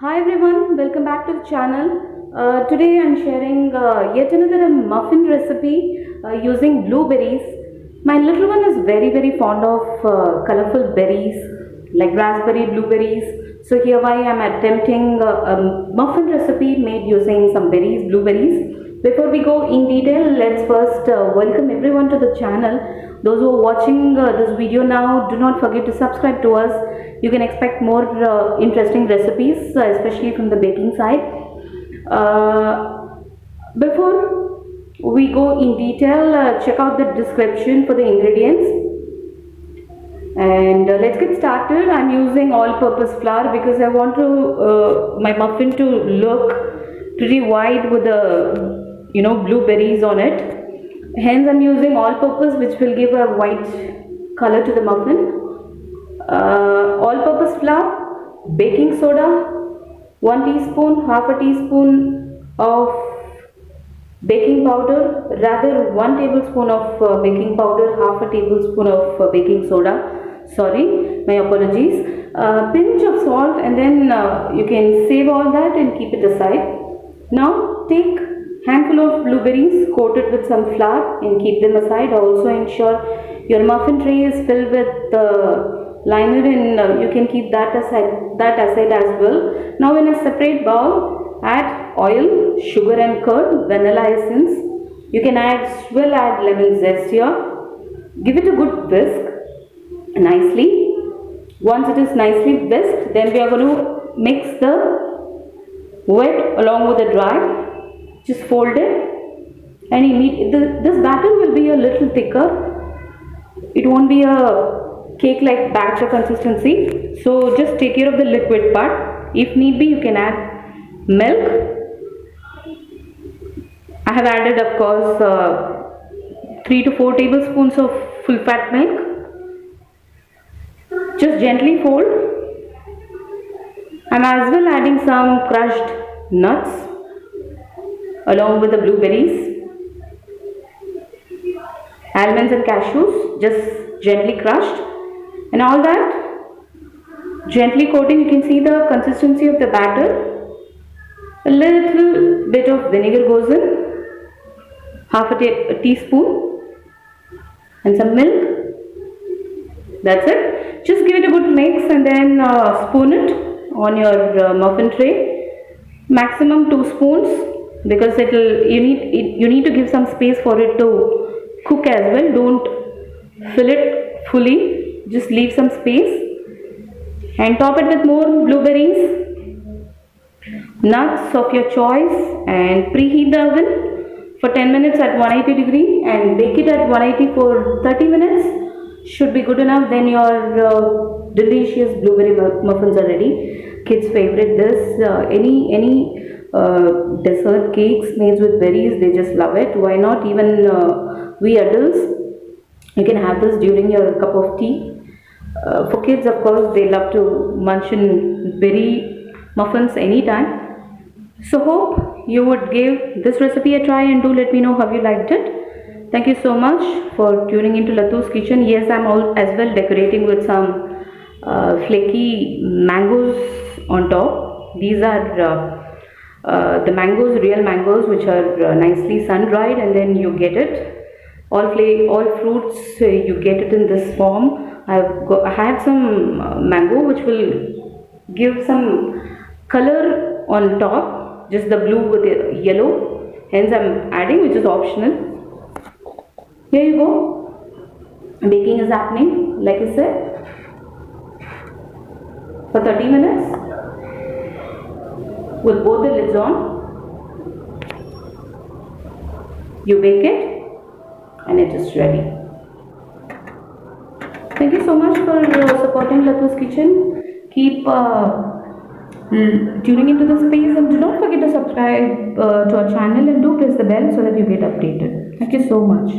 Hi everyone, welcome back to the channel. Today I'm sharing yet another muffin recipe using blueberries. My little one is very fond of colorful berries like raspberry, blueberries. So here I am attempting a muffin recipe made using some berries, blueberries. Before we go in detail, let's first welcome everyone to the channel. Those who are watching this video now, do not forget to subscribe to us. You can expect more interesting recipes, especially from the baking side. Before we go in detail, check out the description for the ingredients. And let's get started. I'm using all-purpose flour because I want to my muffin to look pretty white with the blueberries on it. Hence I'm using all-purpose, which will give a white color to the muffin. All-purpose flour, baking soda, 1 teaspoon, half a teaspoon of baking powder, rather 1 tablespoon of baking powder, half a tablespoon of baking soda. Sorry, my apologies. Pinch of salt, and then you can save all that and keep it aside. Now take handful of blueberries coated with some flour and keep them aside. Also ensure your muffin tray is filled with liner, and you can keep that aside as well. Now in a separate bowl, add oil, sugar and curd, vanilla essence. You can add lemon zest here. Give it a good whisk nicely. Once it is nicely whisked, then we are going to mix the wet along with the dry. Just fold it, and this batter will be a little thicker. It won't be a cake like batter consistency, so just take care of the liquid part. If need be, you can add milk. I have added, of course, 3 to 4 tablespoons of full fat milk. Just gently fold. I'm as well adding some crushed nuts along with the blueberries, almonds and cashews, just gently crushed. And all that gently coating. You can see the consistency of the batter. A little bit of vinegar goes in, half a teaspoon, and some milk. That's it. Just give it a good mix and then spoon it on your muffin tray. Maximum 2 spoons, because you need to give some space for it to cook as well. Don't fill it fully, just leave some space, and top it with more blueberries, nuts of your choice, and preheat the oven for 10 minutes at 180 degree and bake it at 180 for 30 minutes. Should be good enough. Then your delicious blueberry muffins are ready. Kids favorite this. Any dessert cakes made with berries, they just love it. Why not? Even we adults, you can have this during your cup of tea. For kids, of course, they love to munch in berry muffins anytime. So hope you would give this recipe a try, and do let me know how you liked it. Thank you so much for tuning into Lathus Kitchen. Yes, I'm as well decorating with some flaky mangoes on top. These are the mangoes, real mangoes, which are nicely sun dried, and then you get it. All fruits, you get it in this form. I had some mango which will give some color on top, just the blue with the yellow. Hence I'm adding, which is optional. Here you go. Baking is happening, like I said, for 30 minutes with both the lids on. You bake it and it is ready. Thank you so much for supporting Lathus Kitchen. Keep tuning into the space, and do not forget to subscribe to our channel, and do press the bell so that you get updated. Thank you so much.